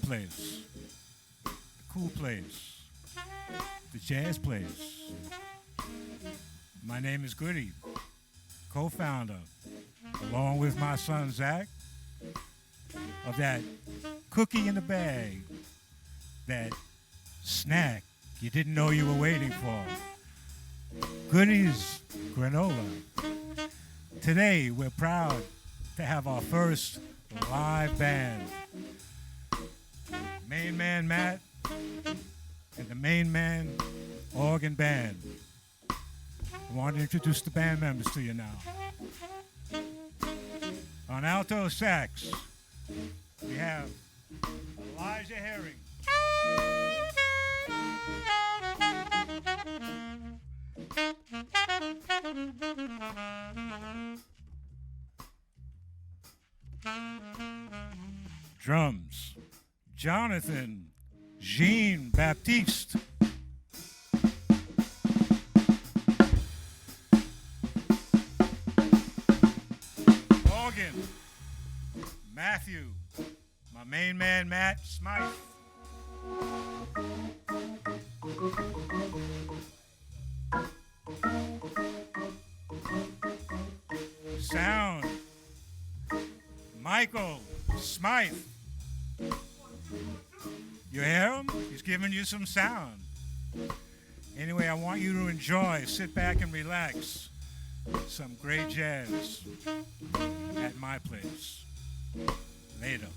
place, the cool place, the jazz place. My name is Goody, co-founder, along with my son Zach, of that cookie in the bag, that snack you didn't know you were waiting for. Goody's Granola. Today, we're proud to have our first live band. Main man Matt and the main man organ band. I want to introduce the band members to you now. On alto sax, we have Elijah Herring. Drums, Jonathan Jean Baptiste. Organ, Matthew, my main man Matt Smythe. Sound, Michael Smythe. You hear him? He's giving you some sound. Anyway, I want you to enjoy, sit back and relax. Some great jazz at my place. Later.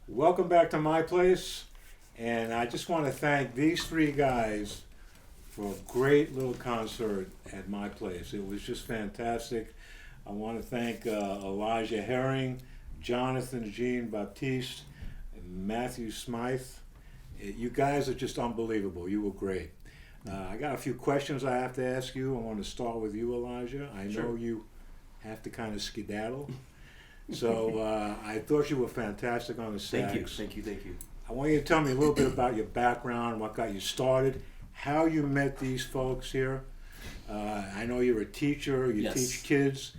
Welcome back to my place, and I just want to thank these three guys for a great little concert at my place. It was just fantastic. I want to thank Elijah Herring, Jonathan Jean Baptiste, and Matthew Smythe. You guys are just unbelievable. You were great. I got a few questions I have to ask you. I want to start with you, Elijah. I know you have to kind of skedaddle. So I thought you were fantastic on the sax. Thank you. I want you to tell me a little bit about your background, what got you started, how you met these folks here. I know you're a teacher, you teach kids.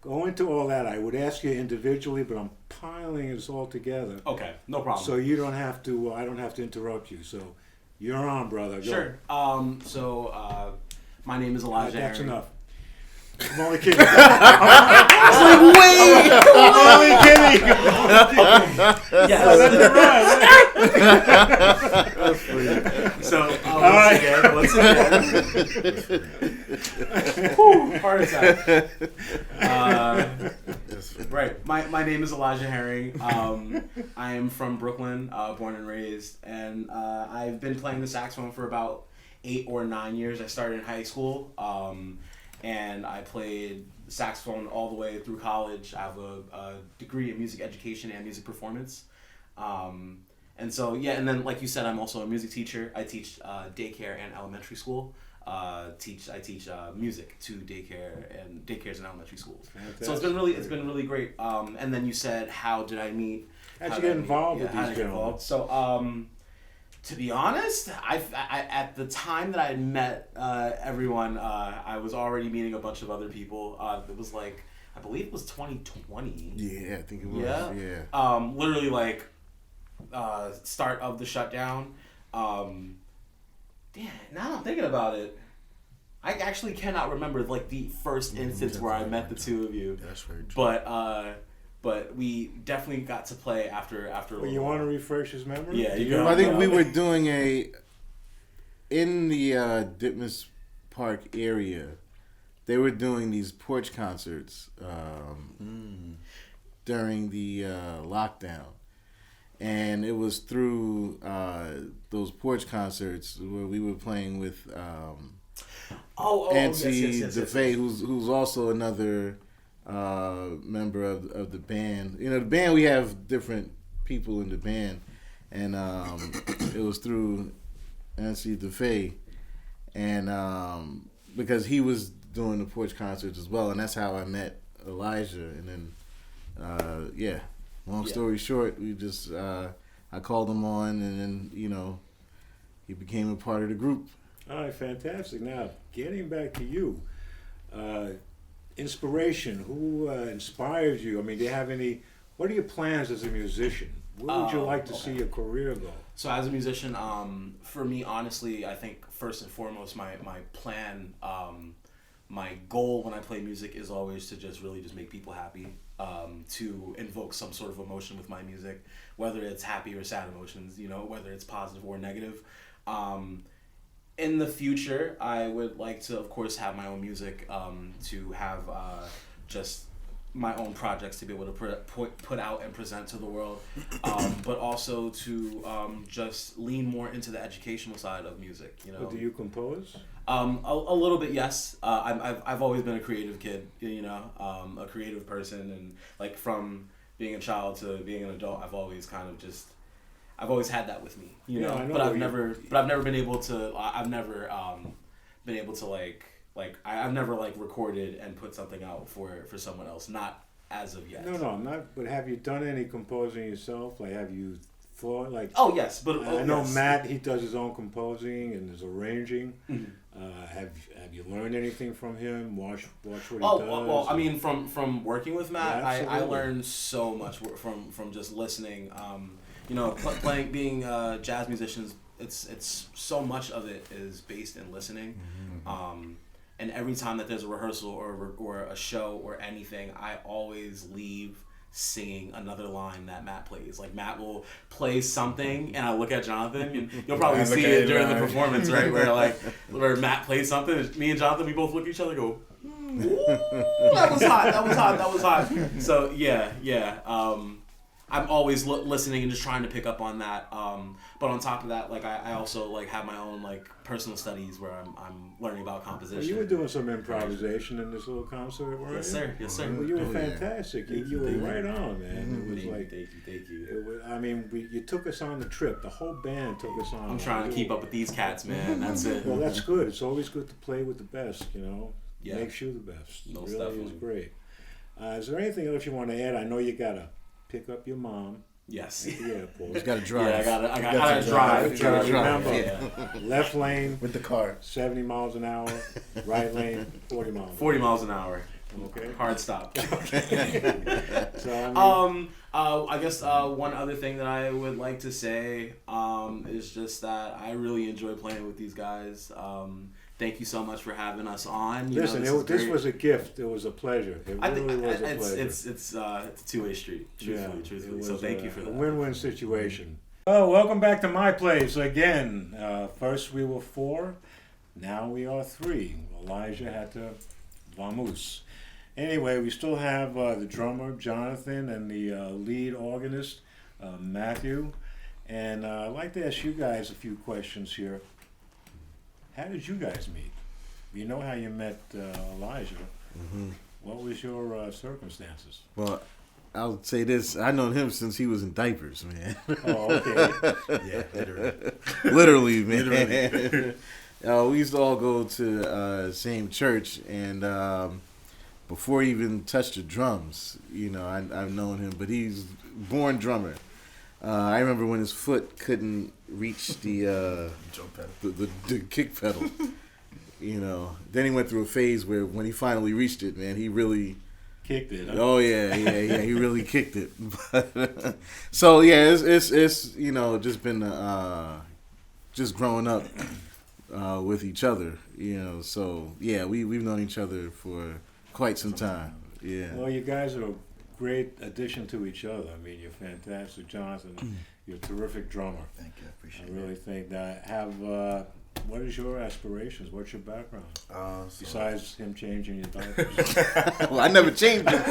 Go into all that. I would ask you individually, but I'm piling this all together. Okay, no problem. So you don't have to, I don't have to interrupt you. So you're on, brother. Go. Sure. My name is Elijah That's Herring. enough. I'm only kidding. I was like, wait! I'm only kidding. Yes. So, once again. Whew, heart attack. Right. My name is Elijah Herring. I am from Brooklyn, born and raised, and I've been playing the saxophone for about 8 or 9 years. I started in high school. And I played saxophone all the way through college. I have a degree in music education and music performance. And so, and then like you said, I'm also a music teacher. I teach daycare and elementary school. I teach music to daycares and elementary schools. Fantastic. So it's been really great. And then you said, how did I meet? How'd you get involved with these gentlemen? So, to be honest, I at the time that I had met everyone, I was already meeting a bunch of other people. It was like, I believe it was 2020. Yeah, I think it was. Yeah. Literally like start of the shutdown. Damn, now I'm thinking about it. I actually cannot remember like the first instance where I met the two of you. That's very true. But we definitely got to play after. Well, you want to refresh his memory? Yeah, you go. I think we were doing in the Ditmas Park area. They were doing these porch concerts during the lockdown, and it was through those porch concerts where we were playing with Nancy DeFay, who's also another member of the band. You know, the band, we have different people in the band, and it was through Nancy DeFay, and because he was doing the porch concerts as well, and that's how I met Elijah. And then long story short, we just I called him on, and then he became a part of the group. All right, fantastic. Now, getting back to you, inspiration. Who inspires you? I mean, do you have any? What are your plans as a musician? Where would you like to see your career go? So as a musician, for me, honestly, I think first and foremost, my plan, my goal when I play music is always to just make people happy, to invoke some sort of emotion with my music, whether it's happy or sad emotions, whether it's positive or negative. In the future, I would like to, of course, have my own music, to have just my own projects to be able to put out and present to the world, but also to just lean more into the educational side of music. Well, do you compose? A little bit, yes. I've always been a creative kid, a creative person, and like from being a child to being an adult, I've always had that with me, but I've never been able to. I've never been able to I've never recorded and put something out for someone else. Not as of yet. No, not. But have you done any composing yourself? Like, have you thought Oh yes, but I know Matt. He does his own composing and his arranging. Mm-hmm. Have you learned anything from him? Watch what he does. Well, I mean, from working with Matt, Yeah, I learned so much from just listening. Playing, being jazz musicians, it's so much of it is based in listening. Mm-hmm. And every time that there's a rehearsal or a show or anything, I always leave singing another line that Matt plays. Like, Matt will play something, and I look at Jonathan, and you'll probably see it during the performance, right? Where Matt plays something, me and Jonathan, we both look at each other and go, ooh, that was hot. So, yeah. I'm always listening and just trying to pick up on that. But on top of that, like I also like have my own like personal studies where I'm learning about composition. Well, you were doing some improvisation in this little concert, weren't you? Yes, sir. Yes, sir. Well, you were fantastic. You were right on, man. It was Thank you. It was, I mean, you took us on the trip. The whole band took us on. I'm trying to keep up with these cats, man. That's it. Well, that's good. It's always good to play with the best, you know. Yeah. Makes you the best. It Most really definitely. is great. Is there anything else you want to add? I know you got to pick up your mom Yes. at the airport. He's got to drive. Yeah, I gotta drive. Remember, Yeah. left lane, With the car. 70 miles an hour. Right lane, 40 miles. 40 miles an hour. Okay. Hard stop. So, I mean, I guess one other thing that I would like to say is just that I really enjoy playing with these guys. Thank you so much for having us on. You listen, know, this was a gift. It was a pleasure. It I really think was a pleasure. it's a two-way street, truthfully. it was So thank you for a that. win-win situation. Oh, welcome back to my place again. First we were 4, now we are 3. Elijah had to vamoose. Anyway, we still have the drummer Jonathan and the lead organist Matthew. And I'd like to ask you guys a few questions here. How did you guys meet? You know how you met Elijah. Mm-hmm. What was your circumstances? Well, I'll say this. I known him since he was in diapers, man. Oh, okay. Yeah, literally. Literally, man. We used to all go to the same church, and before he even touched the drums, you know, I've known him, but he's born drummer. I remember when his foot couldn't reach the Jump pedal. the kick pedal. You know, then he went through a phase where when he finally reached it, man, he really Kicked it. Huh? Oh yeah, he really kicked it. So yeah, it's you know just been just growing up with each other, you know. So yeah, we've known each other for quite some time. Yeah. Well, you guys are a great addition to each other. I mean, you're fantastic, Jonathan. You're a terrific drummer. Thank you. I I appreciate really it. think that. What is your aspirations? What's your background? Besides him changing your diapers. Well, I never changed it.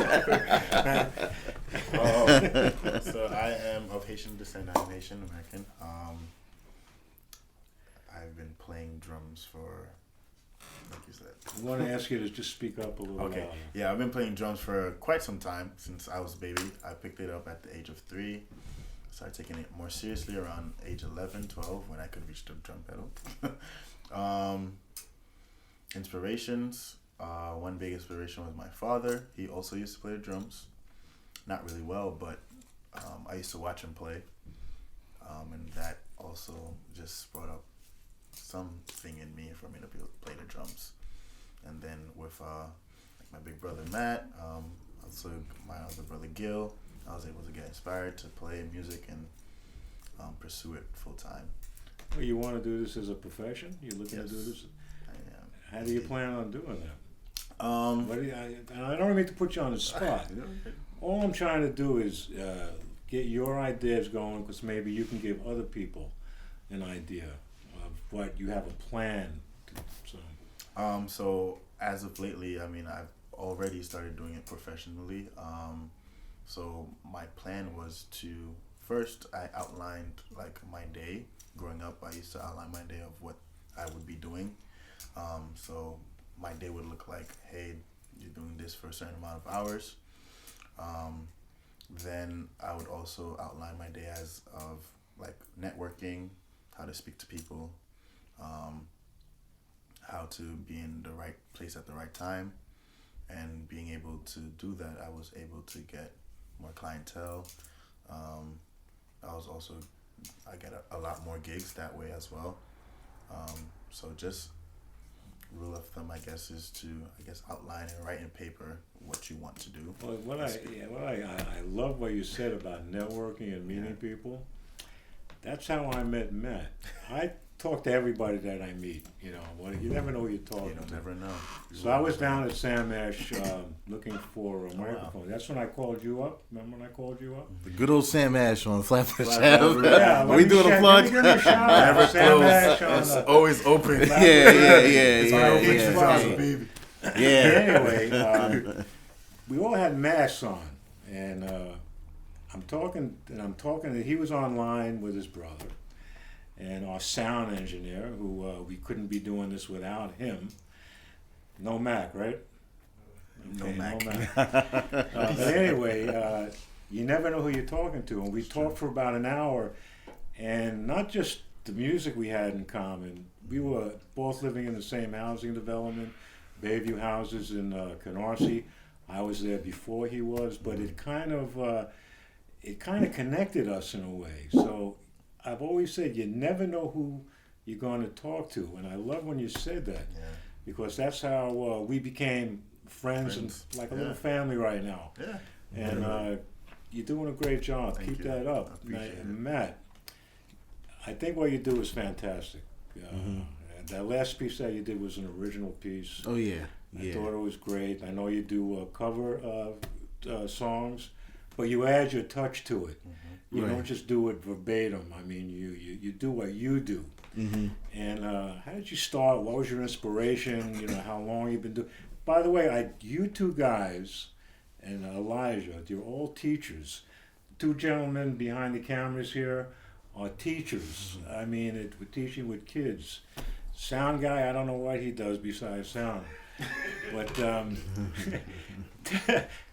So I am of Haitian descent. I'm Haitian American. I've been playing drums for, like you said. I want to ask you to just speak up a little Okay. louder. Yeah, I've been playing drums for quite some time, since I was a baby. I picked it up at the age of 3. Started taking it more seriously around age 11, 12, when I could reach the drum pedal. Inspirations. One big inspiration was my father. He also used to play the drums. Not really well, but I used to watch him play. And that also just brought up something in me for me to be able to play the drums. And then with like my big brother Matt, also my other brother Gil, I was able to get inspired to play music and pursue it full time. Well, you want to do this as a profession? You're looking Yes. to do this? I am. How do you plan on doing that? What do you, I don't mean to put you on the spot. All I'm trying to do is get your ideas going, because maybe you can give other people an idea of what you have a plan. So as of lately, I mean, I've already started doing it professionally. So my plan was to first I outlined like my day. Growing up, I used to outline my day of what I would be doing. So my day would look like, hey, you're doing this for a certain amount of hours. Then I would also outline my day as of like networking, how to speak to people, how to be in the right place at the right time. And being able to do that, I was able to get more clientele. I get a lot more gigs that way as well. So just rule of thumb, I guess, is to outline and write in paper what you want to do. Well, I love what you said about networking and meeting people. That's how I met Matt. I talk to everybody that I meet. You know, you never know who you're talking You to. never know. So I was down at Sam Ash looking for a microphone. That's when I called you up. Remember when I called you up? The good old Sam Ash on Flatbush Flatbush Ave. Yeah, Are let we me doing a shout- plug? let me give you a shout out. Never Sam Ash close. on It's the- always open. Yeah. Anyway, we all had masks on, and I'm talking, that he was online with his brother and our sound engineer, who we couldn't be doing this without him. No Mac, right? No Okay, Mac. But anyway, you never know who you're talking to. And we talked for about an hour, and not just the music we had in common. We were both living in the same housing development, Bayview Houses in Canarsie. I was there before he was, but it kind of connected us in a way. So I've always said you never know who you're going to talk to, and I love when you said that, Yeah. because that's how we became friends and like a little family right now. Yeah. And you're doing a great job. Thank Keep you. that up. I appreciate it. Matt, I think what you do is fantastic. And that last piece that you did was an original piece. Oh yeah, I yeah. thought it was great. I know you do cover songs, but you add your touch to it. You Right. don't just do it verbatim. I mean, you do what you do. Mm-hmm. And how did you start? What was your inspiration? You know, how long you've been doing? By the way, you two guys and Elijah, you're all teachers. Two gentlemen behind the cameras here are teachers. I mean, we're teaching with kids. Sound guy, I don't know what he does besides sound. But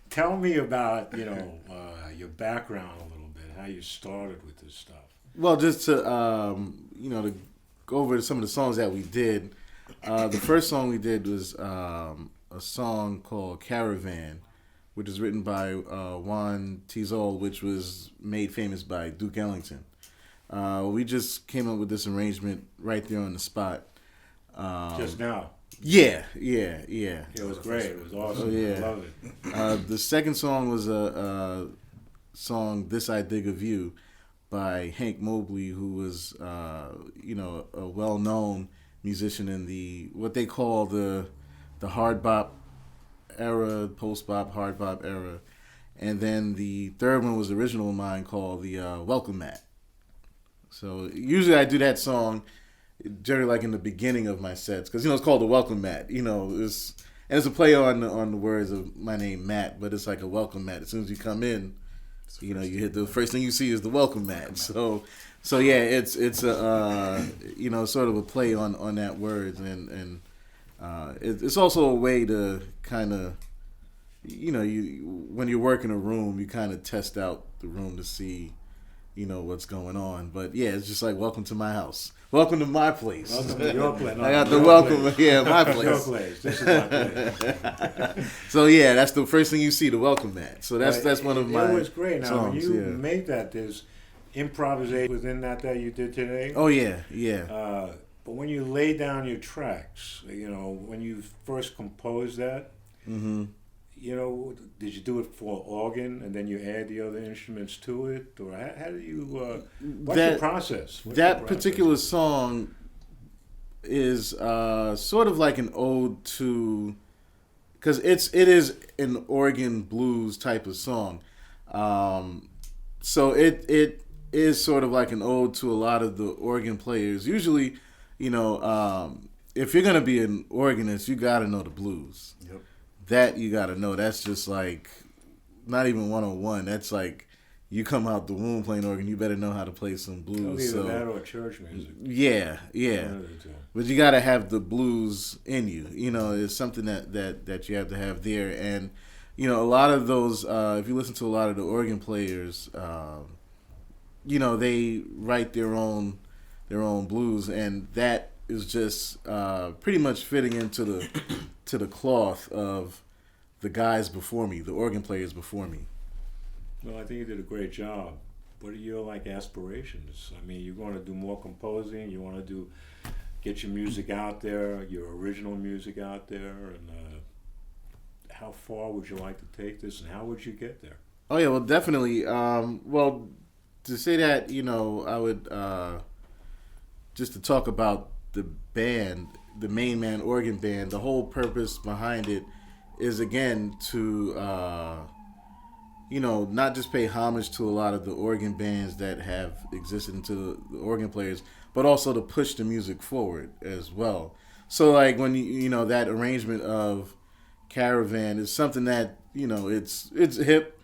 tell me about, your background a little bit, how you started with this stuff. Well, just to to go over some of the songs that we did. The first song we did was a song called "Caravan," which is written by Juan Tizol, which was made famous by Duke Ellington. We just came up with this arrangement right there on the spot. Just now. Yeah. It was great. It was awesome. Oh, yeah. I love it. The second song was a song, "This I Dig of You," by Hank Mobley, who was a well-known musician in what they call the hard bop era, post bop, hard bop era. And then the third one was original of mine called the Welcome Mat. So usually I do that song generally like in the beginning of my sets, because it's called the Welcome Mat. It's a play on the words of my name Matt, but it's like a welcome mat. As soon as you come in, you hit the first thing you see is the welcome mat. So yeah, it's a sort of a play on that words, and it's also a way to kind of when you're working a room, you kind of test out the room to see what's going on. But yeah, it's just like, welcome to my house. Welcome to my place. Welcome to your place. I got the welcome. Place. Yeah, my Your place. place. This is my place. So yeah, that's the first thing you see, the welcome mat. So that's one of my It was great. Now, songs. when you Yeah. make that, there's improvisation within that you did today. Oh yeah. But when you lay down your tracks, when you first composed that, Mm-hmm. did you do it for organ and then you add the other instruments to it, or how do you? What's your process? Particular song is sort of like an ode to, because it is an organ blues type of song, so it is sort of like an ode to a lot of the organ players. Usually, if you're gonna be an organist, you got to know the blues. Yep. That you got to know. That's just like not even 101. That's like you come out the womb playing organ, you better know how to play some blues. Either that or church music. Yeah. One of the two. But you got to have the blues in you. It's something that you have to have there. And, a lot of those, if you listen to a lot of the organ players, they write their own blues. And that is just pretty much fitting into the cloth of the guys before me, the organ players before me. Well, I think you did a great job. What are your aspirations? I mean, you're going to do more composing. You want to get your music out there, your original music out there, and how far would you like to take this, and how would you get there? Oh yeah, well definitely. Well, to say that, I would just to talk about the band, the Main Man Organ Band. The whole purpose behind it is again to not just pay homage to a lot of the organ bands that have existed and to the organ players, but also to push the music forward as well. So like when that arrangement of Caravan is something that it's hip.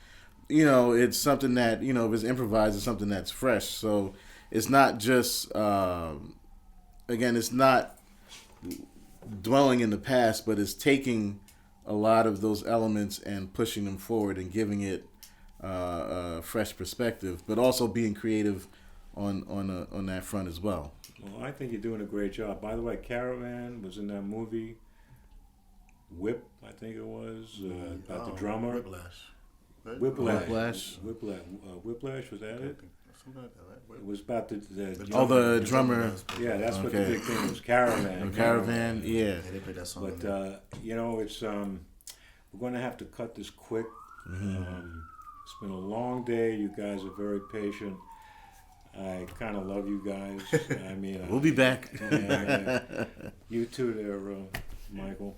it's something that, if it's improvised, it's something that's fresh. So it's not just, again, it's not dwelling in the past, but it's taking a lot of those elements and pushing them forward and giving it a fresh perspective, but also being creative on that front as well. Well, I think you're doing a great job. By the way, Caravan was in that movie, Whip, I think it was, about the drummer. Whiplash. Right? Whiplash. Whiplash, was that it? Something like that, right? It was about the The drummer. Yeah, that's what the Okay. big thing was. Caravan. Caravan, yeah. Yeah, they played that song. But it's we're going to have to cut this quick. It's been a long day. You guys are very patient. I kind of love you guys. I mean, We'll be back. you too, there, Michael.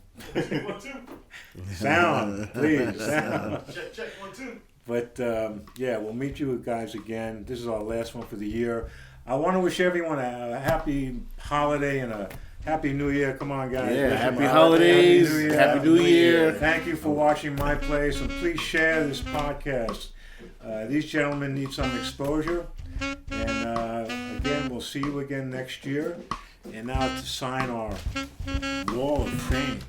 Sound, please. Sound. Check 1 2. But we'll meet you guys again. This is our last one for the year. I want to wish everyone a happy holiday and a happy New Year. Come on, guys. Yeah, Wish happy them a holidays. Happy New Year. Thank you for watching My Place, and please share this podcast. These gentlemen need some exposure. And again, we'll see you again next year. And now to sign our Wall of Fame.